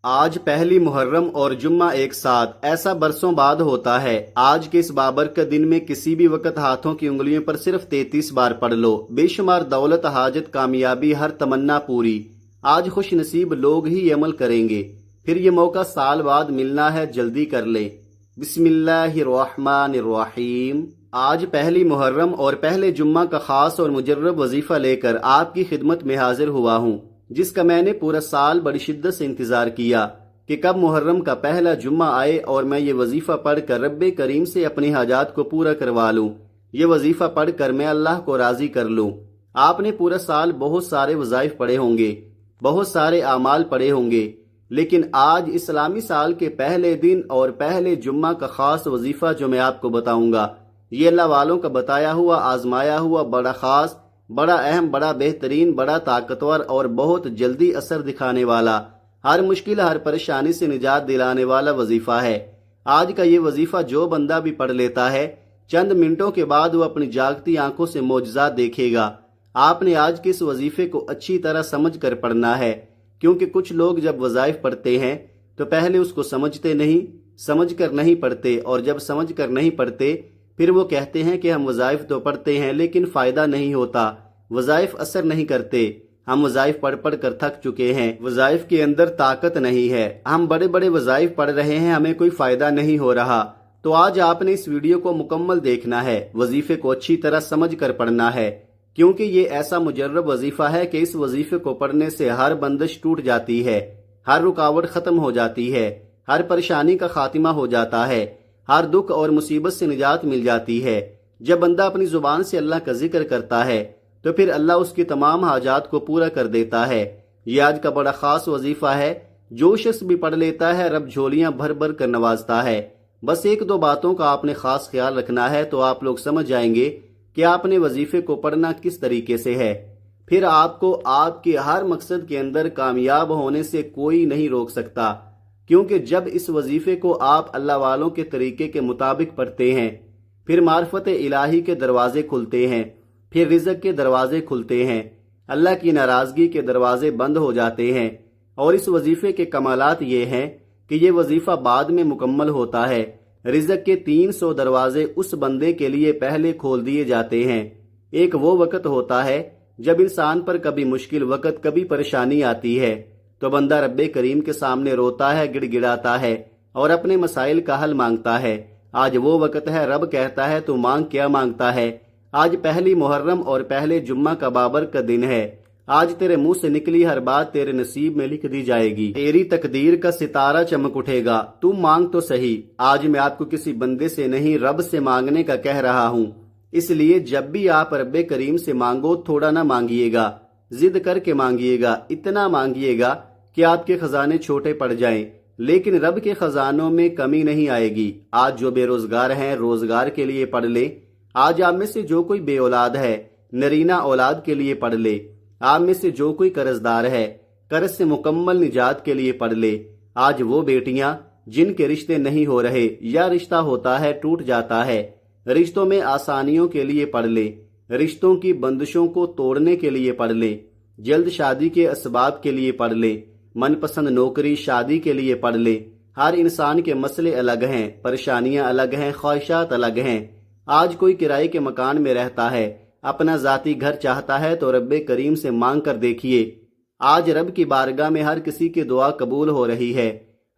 آج پہلی محرم اور جمعہ ایک ساتھ، ایسا برسوں بعد ہوتا ہے۔ آج کے اس بابرکت دن میں کسی بھی وقت ہاتھوں کی انگلیوں پر صرف 33 بار پڑھ لو، بے شمار دولت، حاجت، کامیابی، ہر تمنا پوری۔ آج خوش نصیب لوگ ہی یہ عمل کریں گے، پھر یہ موقع سال بعد ملنا ہے، جلدی کر لیں۔ بسم اللہ الرحمن الرحیم۔ آج پہلی محرم اور پہلے جمعہ کا خاص اور مجرب وظیفہ لے کر آپ کی خدمت میں حاضر ہوا ہوں، جس کا میں نے پورا سال بڑی شدت سے انتظار کیا کہ کب محرم کا پہلا جمعہ آئے اور میں یہ وظیفہ پڑھ کر رب کریم سے اپنی حاجات کو پورا کروا لوں، یہ وظیفہ پڑھ کر میں اللہ کو راضی کر لوں۔ آپ نے پورا سال بہت سارے وظائف پڑھے ہوں گے، بہت سارے اعمال پڑھے ہوں گے، لیکن آج اسلامی سال کے پہلے دن اور پہلے جمعہ کا خاص وظیفہ جو میں آپ کو بتاؤں گا، یہ اللہ والوں کا بتایا ہوا، آزمایا ہوا، بڑا خاص، بڑا اہم، بڑا بہترین، بڑا طاقتور اور بہت جلدی اثر دکھانے والا، ہر مشکل، ہر پریشانی سے نجات دلانے والا وظیفہ ہے۔ آج کا یہ وظیفہ جو بندہ بھی پڑھ لیتا ہے، چند منٹوں کے بعد وہ اپنی جاگتی آنکھوں سے معجزات دیکھے گا۔ آپ نے آج کے اس وظیفے کو اچھی طرح سمجھ کر پڑھنا ہے، کیونکہ کچھ لوگ جب وظائف پڑھتے ہیں تو پہلے اس کو سمجھتے نہیں، سمجھ کر نہیں پڑھتے، اور جب سمجھ کر نہیں پڑھتے پھر وہ کہتے ہیں کہ ہم وظائف تو پڑھتے ہیں لیکن فائدہ نہیں ہوتا، وظائف اثر نہیں کرتے، ہم وظائف پڑھ پڑھ کر تھک چکے ہیں، وظائف کے اندر طاقت نہیں ہے، ہم بڑے بڑے وظائف پڑھ رہے ہیں، ہمیں کوئی فائدہ نہیں ہو رہا۔ تو آج آپ نے اس ویڈیو کو مکمل دیکھنا ہے، وظیفے کو اچھی طرح سمجھ کر پڑھنا ہے، کیونکہ یہ ایسا مجرب وظیفہ ہے کہ اس وظیفے کو پڑھنے سے ہر بندش ٹوٹ جاتی ہے، ہر رکاوٹ ختم ہو جاتی ہے، ہر پریشانی کا خاتمہ ہو جاتا ہے، ہر دکھ اور مصیبت سے نجات مل جاتی ہے۔ جب بندہ اپنی زبان سے اللہ کا ذکر کرتا ہے تو پھر اللہ اس کی تمام حاجات کو پورا کر دیتا ہے۔ یہ آج کا بڑا خاص وظیفہ ہے، جو شخص بھی پڑھ لیتا ہے رب جھولیاں بھر بھر کر نوازتا ہے۔ بس ایک دو باتوں کا آپ نے خاص خیال رکھنا ہے تو آپ لوگ سمجھ جائیں گے کہ آپ نے وظیفے کو پڑھنا کس طریقے سے ہے، پھر آپ کو آپ کے ہر مقصد کے اندر کامیاب ہونے سے کوئی نہیں روک سکتا، کیونکہ جب اس وظیفے کو آپ اللہ والوں کے طریقے کے مطابق پڑھتے ہیں، پھر معرفت الہی کے دروازے کھلتے ہیں، پھر رزق کے دروازے کھلتے ہیں، اللہ کی ناراضگی کے دروازے بند ہو جاتے ہیں۔ اور اس وظیفے کے کمالات یہ ہیں کہ یہ وظیفہ بعد میں مکمل ہوتا ہے، رزق کے 300 دروازے اس بندے کے لیے پہلے کھول دیے جاتے ہیں۔ ایک وہ وقت ہوتا ہے جب انسان پر کبھی مشکل وقت، کبھی پریشانی آتی ہے تو بندہ رب کریم کے سامنے روتا ہے، گڑ گڑاتا ہے اور اپنے مسائل کا حل مانگتا ہے۔ آج وہ وقت ہے، رب کہتا ہے تو مانگ، کیا مانگتا ہے؟ آج پہلی محرم اور پہلے جمعہ کا بابرکت دن ہے، آج تیرے منہ سے نکلی ہر بات تیرے نصیب میں لکھ دی جائے گی، تیری تقدیر کا ستارہ چمک اٹھے گا، تو مانگ تو صحیح۔ آج میں آپ کو کسی بندے سے نہیں، رب سے مانگنے کا کہہ رہا ہوں، اس لیے جب بھی آپ رب کریم سے مانگو تھوڑا نہ مانگیے گا، ضد کر کے مانگیے گا، اتنا مانگیے گا کہ آپ کے خزانے چھوٹے پڑ جائیں، لیکن رب کے خزانوں میں کمی نہیں آئے گی۔ آج جو بے روزگار ہیں روزگار کے لیے پڑھ لے، آج آپ میں سے جو کوئی بے اولاد ہے نرینہ اولاد کے لیے پڑھ لے، آپ میں سے جو کوئی قرض دار ہے قرض سے مکمل نجات کے لیے پڑھ لے۔ آج وہ بیٹیاں جن کے رشتے نہیں ہو رہے یا رشتہ ہوتا ہے ٹوٹ جاتا ہے، رشتوں میں آسانیوں کے لیے پڑھ لے، رشتوں کی بندشوں کو توڑنے کے لیے پڑھ لے، جلد شادی کے اسباب کے لیے پڑھ لے، من پسند نوکری شادی کے لیے پڑھ لے۔ ہر انسان کے مسئلے الگ ہیں، پریشانیاں الگ ہیں، خواہشات الگ ہیں۔ آج کوئی کرائے کے مکان میں رہتا ہے، اپنا ذاتی گھر چاہتا ہے تو رب کریم سے مانگ کر دیکھیے۔ آج رب کی بارگاہ میں ہر کسی کی دعا قبول ہو رہی ہے،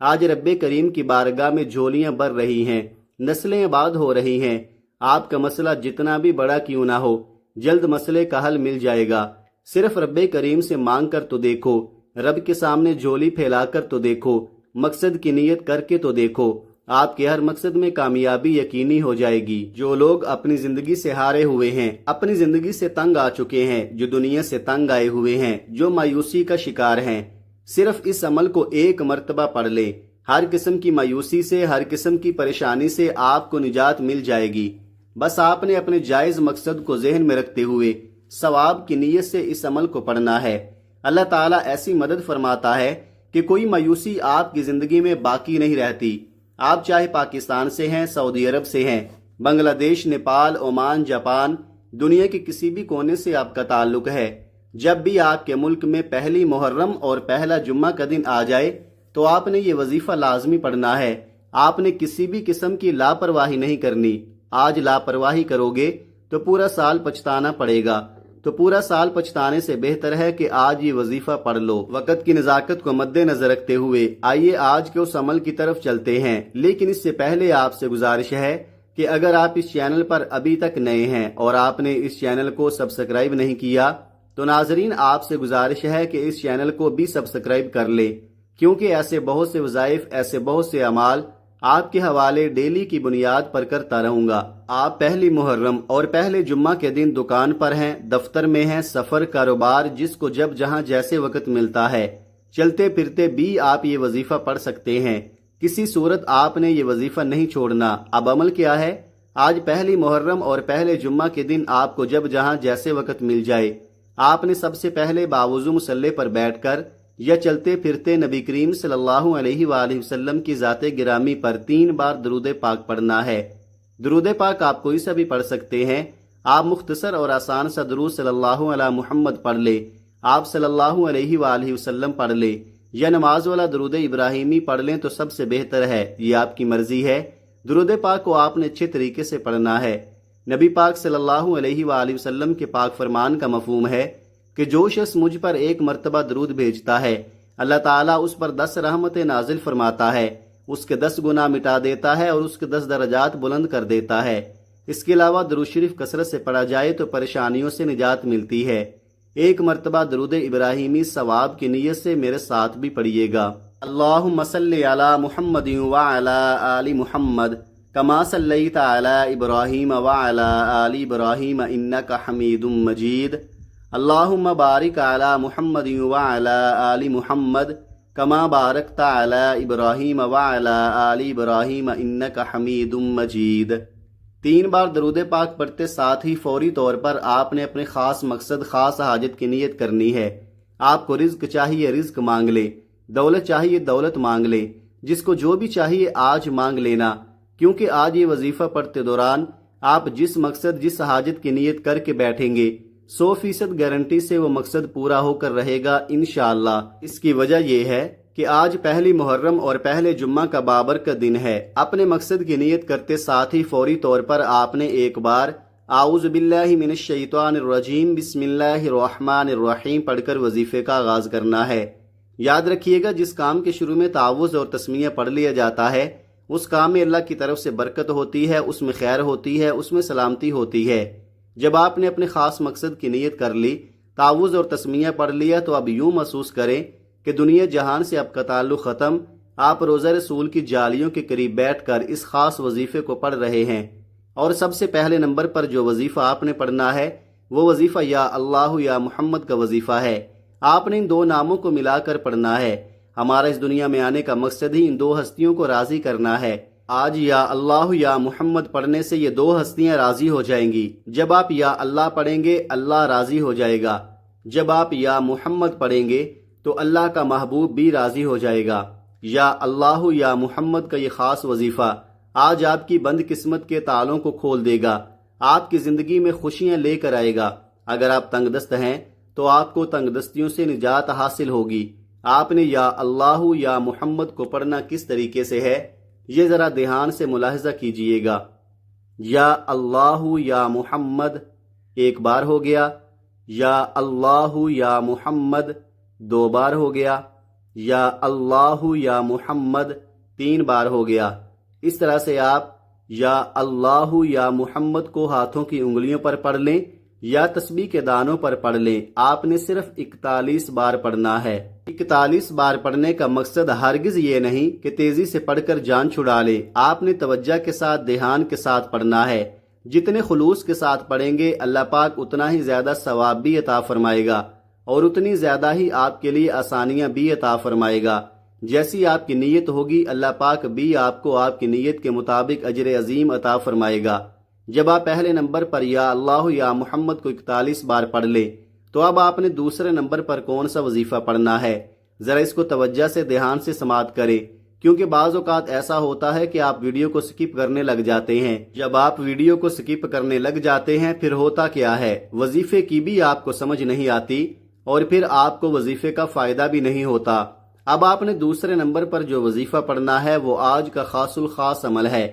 آج رب کریم کی بارگاہ میں جھولیاں بھر رہی ہیں، نسلیں آباد ہو رہی ہیں۔ آپ کا مسئلہ جتنا بھی بڑا کیوں نہ ہو، جلد مسئلے کا حل مل جائے گا۔ صرف رب کریم سے مانگ کر تو دیکھو، رب کے سامنے جھولی پھیلا کر تو دیکھو، مقصد کی نیت کر کے تو دیکھو، آپ کے ہر مقصد میں کامیابی یقینی ہو جائے گی۔ جو لوگ اپنی زندگی سے ہارے ہوئے ہیں، اپنی زندگی سے تنگ آ چکے ہیں، جو دنیا سے تنگ آئے ہوئے ہیں، جو مایوسی کا شکار ہیں، صرف اس عمل کو ایک مرتبہ پڑھ لیں، ہر قسم کی مایوسی سے، ہر قسم کی پریشانی سے آپ کو نجات مل جائے گی۔ بس آپ نے اپنے جائز مقصد کو ذہن میں رکھتے ہوئے ثواب کی نیت سے اس عمل کو پڑھنا ہے۔ اللہ تعالیٰ ایسی مدد فرماتا ہے کہ کوئی مایوسی آپ کی زندگی میں باقی نہیں رہتی۔ آپ چاہے پاکستان سے ہیں، سعودی عرب سے ہیں، بنگلہ دیش، نیپال، عمان، جاپان، دنیا کے کسی بھی کونے سے آپ کا تعلق ہے، جب بھی آپ کے ملک میں پہلی محرم اور پہلا جمعہ کا دن آ جائے تو آپ نے یہ وظیفہ لازمی پڑھنا ہے۔ آپ نے کسی بھی قسم کی لاپرواہی نہیں کرنی۔ آج لاپرواہی کرو گے تو پورا سال پچھتانا پڑے گا، تو پورا سال پچھتانے سے بہتر ہے کہ آج یہ وظیفہ پڑھ لو۔ وقت کی نزاکت کو مد نظر رکھتے ہوئے آئیے آج کے اس عمل کی طرف چلتے ہیں، لیکن اس سے پہلے آپ سے گزارش ہے کہ اگر آپ اس چینل پر ابھی تک نئے ہیں اور آپ نے اس چینل کو سبسکرائب نہیں کیا تو ناظرین آپ سے گزارش ہے کہ اس چینل کو بھی سبسکرائب کر لیں، کیونکہ ایسے بہت سے وظائف، ایسے بہت سے اعمال آپ کے حوالے ڈیلی کی بنیاد پر کرتا رہوں گا۔ آپ پہلی محرم اور پہلے جمعہ کے دن دکان پر ہیں، دفتر میں ہیں، سفر، کاروبار، جس کو جب جہاں جیسے وقت ملتا ہے، چلتے پھرتے بھی آپ یہ وظیفہ پڑھ سکتے ہیں۔ کسی صورت آپ نے یہ وظیفہ نہیں چھوڑنا۔ اب عمل کیا ہے؟ آج پہلی محرم اور پہلے جمعہ کے دن آپ کو جب جہاں جیسے وقت مل جائے، آپ نے سب سے پہلے باوضو مصلی پر بیٹھ کر یا چلتے پھرتے نبی کریم صلی اللہ علیہ وآلہ وسلم کی ذات گرامی پر 3 بار درود پاک پڑھنا ہے۔ درود پاک آپ کوئی سا بھی پڑھ سکتے ہیں۔ آپ مختصر اور آسان سا درود صلی اللہ علی محمد پڑھ لے، آپ صلی اللہ علیہ وآلہ وسلم پڑھ لے، یا نماز والا درود ابراہیمی پڑھ لیں تو سب سے بہتر ہے، یہ آپ کی مرضی ہے۔ درود پاک کو آپ نے اچھے طریقے سے پڑھنا ہے۔ نبی پاک صلی اللہ علیہ وآلہ وسلم کے پاک فرمان کا مفہوم ہے کہ جو شخص مجھ پر 1 مرتبہ درود بھیجتا ہے، اللہ تعالیٰ اس پر 10 رحمتیں نازل فرماتا ہے، اس کے 10 گناہ مٹا دیتا ہے اور اس کے 10 درجات بلند کر دیتا ہے۔ اس کے علاوہ درود شریف کثرت سے پڑھا جائے تو پریشانیوں سے نجات ملتی ہے۔ 1 مرتبہ درود ابراہیمی ثواب کی نیت سے میرے ساتھ بھی پڑھیے گا۔ اللہم صلی علی محمد وعلی آل محمد کما صلیت علی ابراہیم وعلی آل ابراہیم انک حمید مجید۔ اللہم بارک علی محمد وعلی آل محمد کما بارکت علی ابراہیم وعلی آل ابراہیم انک حمید مجید۔ 3 بار درود پاک پڑھتے ساتھ ہی فوری طور پر آپ نے اپنے خاص مقصد، خاص حاجت کی نیت کرنی ہے۔ آپ کو رزق چاہیے رزق مانگ لے، دولت چاہیے دولت مانگ لے، جس کو جو بھی چاہیے آج مانگ لینا، کیونکہ آج یہ وظیفہ پڑھتے دوران آپ جس مقصد، جس حاجت کی نیت کر کے بیٹھیں گے 100% گارنٹی سے وہ مقصد پورا ہو کر رہے گا انشاءاللہ۔ اس کی وجہ یہ ہے کہ آج پہلی محرم اور پہلے جمعہ کا بابرکت دن ہے۔ اپنے مقصد کی نیت کرتے ساتھ ہی فوری طور پر آپ نے 1 بار اعوذ باللہ من الشیطان الرجیم بسم اللہ الرحمن الرحیم پڑھ کر وظیفے کا آغاز کرنا ہے۔ یاد رکھیے گا جس کام کے شروع میں تعوذ اور تسمیہ پڑھ لیا جاتا ہے اس کام میں اللہ کی طرف سے برکت ہوتی ہے، اس میں خیر ہوتی ہے، اس میں سلامتی ہوتی ہے۔ جب آپ نے اپنے خاص مقصد کی نیت کر لی، تعوذ اور تسمیہ پڑھ لیا، تو اب یوں محسوس کریں کہ دنیا جہان سے آپ کا تعلق ختم۔ آپ روضہ رسول کی جالیوں کے قریب بیٹھ کر اس خاص وظیفے کو پڑھ رہے ہیں، اور سب سے پہلے نمبر پر جو وظیفہ آپ نے پڑھنا ہے وہ وظیفہ یا اللہ یا محمد کا وظیفہ ہے۔ آپ نے ان 2 ناموں کو ملا کر پڑھنا ہے۔ ہمارا اس دنیا میں آنے کا مقصد ہی ان 2 ہستیوں کو راضی کرنا ہے۔ آج یا اللہ یا محمد پڑھنے سے یہ 2 ہستیاں راضی ہو جائیں گی۔ جب آپ یا اللہ پڑھیں گے اللہ راضی ہو جائے گا، جب آپ یا محمد پڑھیں گے تو اللہ کا محبوب بھی راضی ہو جائے گا۔ یا اللہ یا محمد کا یہ خاص وظیفہ آج آپ کی بند قسمت کے تالوں کو کھول دے گا، آپ کی زندگی میں خوشیاں لے کر آئے گا۔ اگر آپ تنگ دست ہیں تو آپ کو تنگ دستیوں سے نجات حاصل ہوگی۔ آپ نے یا اللہ یا محمد کو پڑھنا کس طریقے سے ہے یہ ذرا دھیان سے ملاحظہ کیجئے گا۔ یا اللہ یا محمد 1 بار ہو گیا، یا اللہ یا محمد 2 بار ہو گیا، یا اللہ یا محمد 3 بار ہو گیا۔ اس طرح سے آپ یا اللہ یا محمد کو ہاتھوں کی انگلیوں پر پڑھ لیں یا تسبیح کے دانوں پر پڑھ لیں۔ آپ نے صرف 41 بار پڑھنا ہے۔ 41 بار پڑھنے کا مقصد ہرگز یہ نہیں کہ تیزی سے پڑھ کر جان چھڑا لیں۔ آپ نے توجہ کے ساتھ، دھیان کے ساتھ پڑھنا ہے۔ جتنے خلوص کے ساتھ پڑھیں گے اللہ پاک اتنا ہی زیادہ ثواب بھی عطا فرمائے گا اور اتنی زیادہ ہی آپ کے لیے آسانیاں بھی عطا فرمائے گا۔ جیسی آپ کی نیت ہوگی اللہ پاک بھی آپ کو آپ کی نیت کے مطابق اجر عظیم عطا فرمائے گا۔ جب آپ پہلے نمبر پر یا اللہ یا محمد کو 41 بار پڑھ لیں تو اب آپ نے دوسرے نمبر پر کون سا وظیفہ پڑھنا ہے، ذرا اس کو توجہ سے، دھیان سے سماعت کریں، کیونکہ بعض اوقات ایسا ہوتا ہے کہ آپ ویڈیو کو سکپ کرنے لگ جاتے ہیں۔ جب آپ ویڈیو کو سکپ کرنے لگ جاتے ہیں پھر ہوتا کیا ہے، وظیفے کی بھی آپ کو سمجھ نہیں آتی اور پھر آپ کو وظیفے کا فائدہ بھی نہیں ہوتا۔ اب آپ نے دوسرے نمبر پر جو وظیفہ پڑھنا ہے وہ آج کا خاص الخاص عمل ہے۔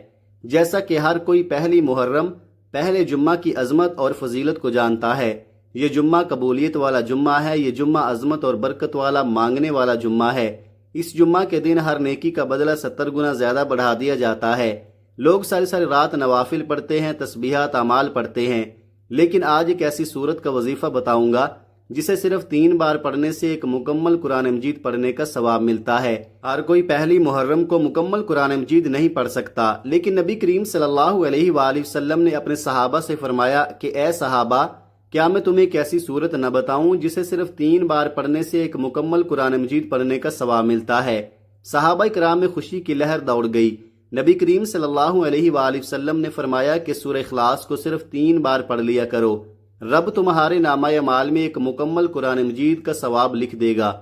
جیسا کہ ہر کوئی پہلی محرم پہلے جمعہ کی عظمت اور فضیلت کو جانتا ہے، یہ جمعہ قبولیت والا جمعہ ہے، یہ جمعہ عظمت اور برکت والا مانگنے والا جمعہ ہے۔ اس جمعہ کے دن ہر نیکی کا بدلہ 70 گنا زیادہ بڑھا دیا جاتا ہے۔ لوگ ساری ساری رات نوافل پڑھتے ہیں، تسبیحات اعمال پڑھتے ہیں، لیکن آج ایک ایسی سورت کا وظیفہ بتاؤں گا جسے صرف 3 بار پڑھنے سے ایک مکمل قرآن مجید پڑھنے کا ثواب ملتا ہے۔ ہر کوئی پہلی محرم کو مکمل قرآن مجید نہیں پڑھ سکتا، لیکن نبی کریم صلی اللہ علیہ وآلہ وسلم نے اپنے صحابہ سے فرمایا کہ اے صحابہ، کیا میں تمہیں ایک ایسی سورت نہ بتاؤں جسے صرف 3 بار پڑھنے سے ایک مکمل قرآن مجید پڑھنے کا ثواب ملتا ہے؟ صحابہ کرام میں خوشی کی لہر دوڑ گئی۔ نبی کریم صلی اللہ علیہ وآلہ وسلم نے فرمایا کہ سورہ اخلاص کو صرف 3 بار پڑھ لیا کرو، رب تمہارے نامہ اعمال میں ایک مکمل قرآن مجید کا ثواب لکھ دے گا۔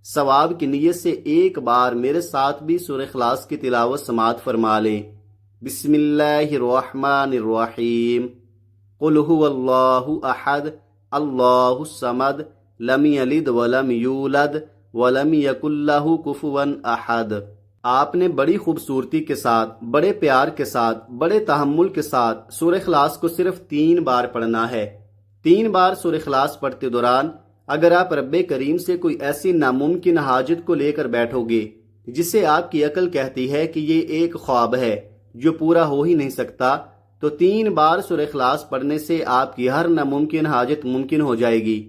ثواب کی نیت سے ایک بار میرے ساتھ بھی سورہ اخلاص کی تلاوت سماعت فرما لیں۔ بسم اللہ الرحمن الرحیم، قل هو اللہ احد اللہ الصمد لم یلد ولم یولد ولم یکن لہ کفوا احد۔ آپ نے بڑی خوبصورتی کے ساتھ، بڑے پیار کے ساتھ، بڑے تحمل کے ساتھ سورہ اخلاص کو صرف 3 بار پڑھنا ہے۔ 3 بار سورہ اخلاص پڑھتے دوران اگر آپ رب کریم سے کوئی ایسی ناممکن حاجت کو لے کر بیٹھو گے جسے آپ کی عقل کہتی ہے کہ یہ ایک خواب ہے جو پورا ہو ہی نہیں سکتا، تو 3 بار سورہ اخلاص پڑھنے سے آپ کی ہر ناممکن حاجت ممکن ہو جائے گی۔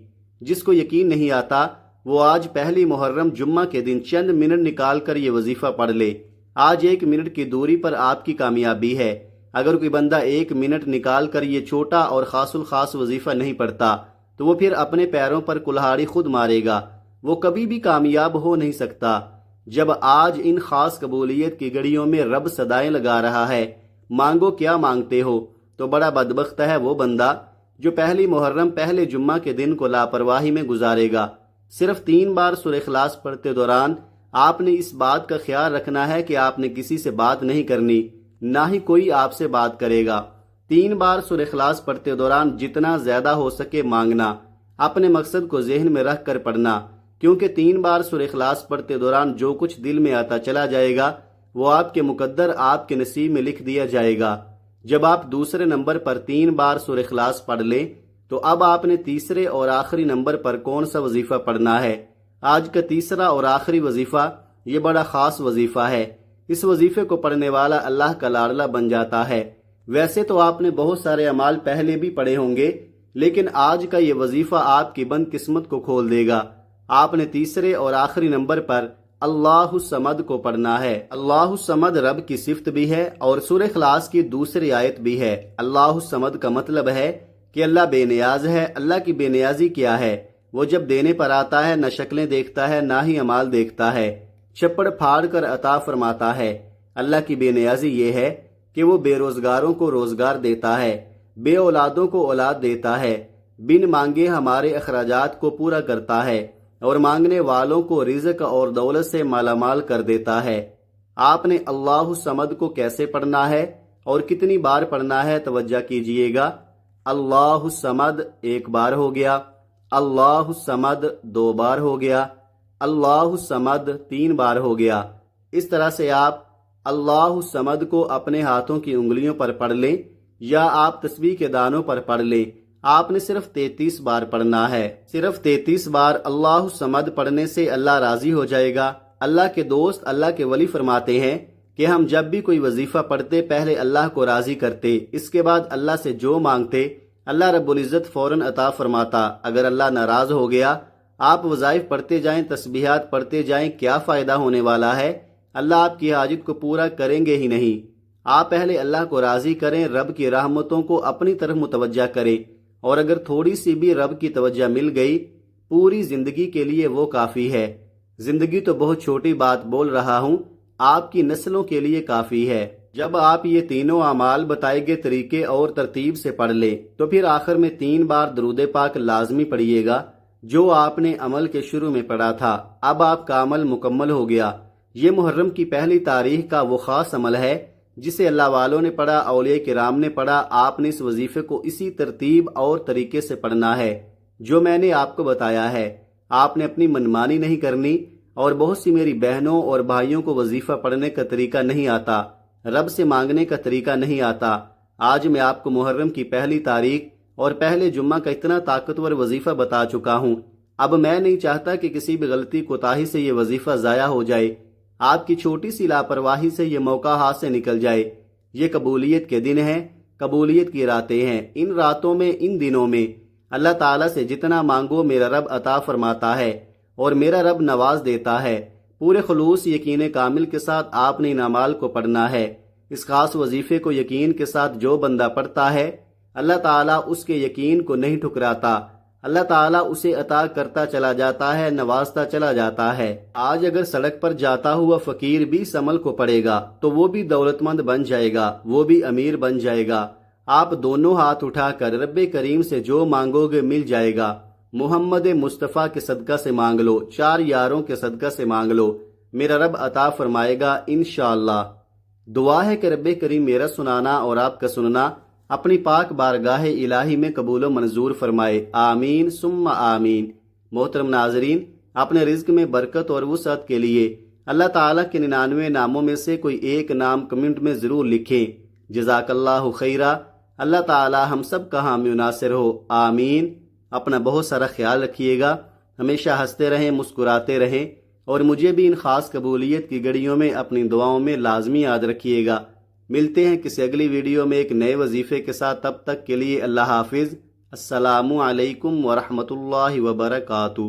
جس کو یقین نہیں آتا وہ آج پہلی محرم جمعہ کے دن چند منٹ نکال کر یہ وظیفہ پڑھ لے۔ آج 1 منٹ کی دوری پر آپ کی کامیابی ہے۔ اگر کوئی بندہ 1 منٹ نکال کر یہ چھوٹا اور خاص الخاص وظیفہ نہیں پڑھتا تو وہ پھر اپنے پیروں پر کلہاڑی خود مارے گا، وہ کبھی بھی کامیاب ہو نہیں سکتا۔ جب آج ان خاص قبولیت کی گھڑیوں میں رب صدائیں لگا رہا ہے، مانگو کیا مانگتے ہو، تو بڑا بدبخت ہے وہ بندہ جو پہلی محرم پہلے جمعہ کے دن کو لاپرواہی میں گزارے گا۔ صرف 3 بار سورہ اخلاص پڑھتے دوران آپ نے اس بات کا خیال رکھنا ہے کہ آپ نے کسی سے بات نہیں کرنی، نہ ہی کوئی آپ سے بات کرے گا۔ 3 بار سورہ اخلاص پڑھتے دوران جتنا زیادہ ہو سکے مانگنا، اپنے مقصد کو ذہن میں رکھ کر پڑھنا، کیونکہ 3 بار سورہ اخلاص پڑھتے دوران جو کچھ دل میں آتا چلا جائے گا وہ آپ کے مقدر آپ کے نصیب میں لکھ دیا جائے گا۔ جب آپ دوسرے نمبر پر 3 بار سورہ اخلاص پڑھ لیں تو اب آپ نے تیسرے اور آخری نمبر پر کون سا وظیفہ پڑھنا ہے؟ آج کا تیسرا اور آخری وظیفہ یہ بڑا خاص وظیفہ ہے۔ اس وظیفے کو پڑھنے والا اللہ کا لاڈلا بن جاتا ہے۔ ویسے تو آپ نے بہت سارے اعمال پہلے بھی پڑھے ہوں گے، لیکن آج کا یہ وظیفہ آپ کی بند قسمت کو کھول دے گا۔ آپ نے تیسرے اور آخری نمبر پر اللہ الصمد کو پڑھنا ہے۔ اللہ الصمد رب کی صفت بھی ہے اور سورہ اخلاص کی دوسری آیت بھی ہے۔ اللہ الصمد کا مطلب ہے کہ اللہ بے نیاز ہے۔ اللہ کی بے نیازی کیا ہے؟ وہ جب دینے پر آتا ہے نہ شکلیں دیکھتا ہے نہ ہی اعمال دیکھتا ہے، چھپڑ پھاڑ کر عطا فرماتا ہے۔ اللہ کی بے نیازی یہ ہے کہ وہ بے روزگاروں کو روزگار دیتا ہے، بے اولادوں کو اولاد دیتا ہے، بن مانگے ہمارے اخراجات کو پورا کرتا ہے اور مانگنے والوں کو رزق اور دولت سے مالا مال کر دیتا ہے۔ آپ نے اللہ الصمد کو کیسے پڑھنا ہے اور کتنی بار پڑھنا ہے توجہ کیجئے گا۔ اللہ الصمد 1 بار ہو گیا، اللہ الصمد 2 بار ہو گیا، اللہ الصمد 3 بار ہو گیا۔ اس طرح سے آپ اللہ الصمد کو اپنے ہاتھوں کی انگلیوں پر پڑھ لیں یا آپ تسبیح کے دانوں پر پڑھ لیں۔ آپ نے صرف 33 بار پڑھنا ہے۔ صرف 33 بار اللہ الصمد پڑھنے سے اللہ راضی ہو جائے گا۔ اللہ کے دوست، اللہ کے ولی فرماتے ہیں کہ ہم جب بھی کوئی وظیفہ پڑھتے پہلے اللہ کو راضی کرتے، اس کے بعد اللہ سے جو مانگتے اللہ رب العزت فوراً عطا فرماتا۔ اگر اللہ ناراض ہو گیا، آپ وظائف پڑھتے جائیں، تسبیحات پڑھتے جائیں، کیا فائدہ ہونے والا ہے؟ اللہ آپ کی حاجت کو پورا کریں گے ہی نہیں۔ آپ پہلے اللہ کو راضی کریں، رب کی رحمتوں کو اپنی طرف متوجہ کریں، اور اگر تھوڑی سی بھی رب کی توجہ مل گئی پوری زندگی کے لیے وہ کافی ہے۔ زندگی تو بہت چھوٹی بات بول رہا ہوں، آپ کی نسلوں کے لیے کافی ہے۔ جب آپ یہ تینوں اعمال بتائے گئے طریقے اور ترتیب سے پڑھ لیں تو پھر آخر میں 3 بار درود پاک لازمی پڑھیے گا جو آپ نے عمل کے شروع میں پڑھا تھا۔ اب آپ کا عمل مکمل ہو گیا۔ یہ محرم کی پہلی تاریخ کا وہ خاص عمل ہے جسے اللہ والوں نے پڑھا، اولیاء کرام نے پڑھا۔ آپ نے اس وظیفے کو اسی ترتیب اور طریقے سے پڑھنا ہے جو میں نے آپ کو بتایا ہے۔ آپ نے اپنی منمانی نہیں کرنی، اور بہت سی میری بہنوں اور بھائیوں کو وظیفہ پڑھنے کا طریقہ نہیں آتا، رب سے مانگنے کا طریقہ نہیں آتا۔ آج میں آپ کو محرم کی پہلی تاریخ اور پہلے جمعہ کا اتنا طاقتور وظیفہ بتا چکا ہوں۔ اب میں نہیں چاہتا کہ کسی بھی غلطی کوتاہی سے یہ وظیفہ ضائع ہو جائے، آپ کی چھوٹی سی لاپرواہی سے یہ موقع ہاتھ سے نکل جائے۔ یہ قبولیت کے دن ہیں، قبولیت کی راتیں ہیں۔ ان راتوں میں، ان دنوں میں اللہ تعالیٰ سے جتنا مانگو میرا رب عطا فرماتا ہے اور میرا رب نواز دیتا ہے۔ پورے خلوص یقین کامل کے ساتھ آپ نے ان اعمال کو پڑھنا ہے۔ اس خاص وظیفے کو یقین کے ساتھ جو بندہ پڑھتا ہے، اللہ تعالیٰ اس کے یقین کو نہیں ٹھکراتا، اللہ تعالیٰ اسے عطا کرتا چلا جاتا ہے، نوازتا چلا جاتا ہے۔ آج اگر سڑک پر جاتا ہوا فقیر بھی اس عمل کو پڑھے گا تو وہ بھی دولت مند بن جائے گا، وہ بھی امیر بن جائے گا۔ آپ دونوں ہاتھ اٹھا کر رب کریم سے جو مانگو گے مل جائے گا۔ محمد مصطفیٰ کے صدقہ سے مانگ لو، 4 یاروں کے صدقہ سے مانگ لو، میرا رب عطا فرمائے گا انشاءاللہ۔ دعا ہے کہ رب کریم میرا سنانا اور آپ کا سننا اپنی پاک بارگاہ الہی میں قبول و منظور فرمائے، آمین ثم آمین۔ محترم ناظرین، اپنے رزق میں برکت اور وسعت کے لیے اللہ تعالیٰ کے 99 ناموں میں سے کوئی ایک نام کمنٹ میں ضرور لکھیں۔ جزاک اللہ خیرہ۔ اللہ تعالیٰ ہم سب کا حامی و ناصر ہو، آمین۔ اپنا بہت سارا خیال رکھیے گا، ہمیشہ ہنستے رہیں، مسکراتے رہیں، اور مجھے بھی ان خاص قبولیت کی گھڑیوں میں اپنی دعاؤں میں لازمی یاد رکھیے گا۔ ملتے ہیں کسی اگلی ویڈیو میں ایک نئے وظیفے کے ساتھ، تب تک کے لیے اللہ حافظ۔ السلام علیکم ورحمۃ اللہ وبرکاتہ۔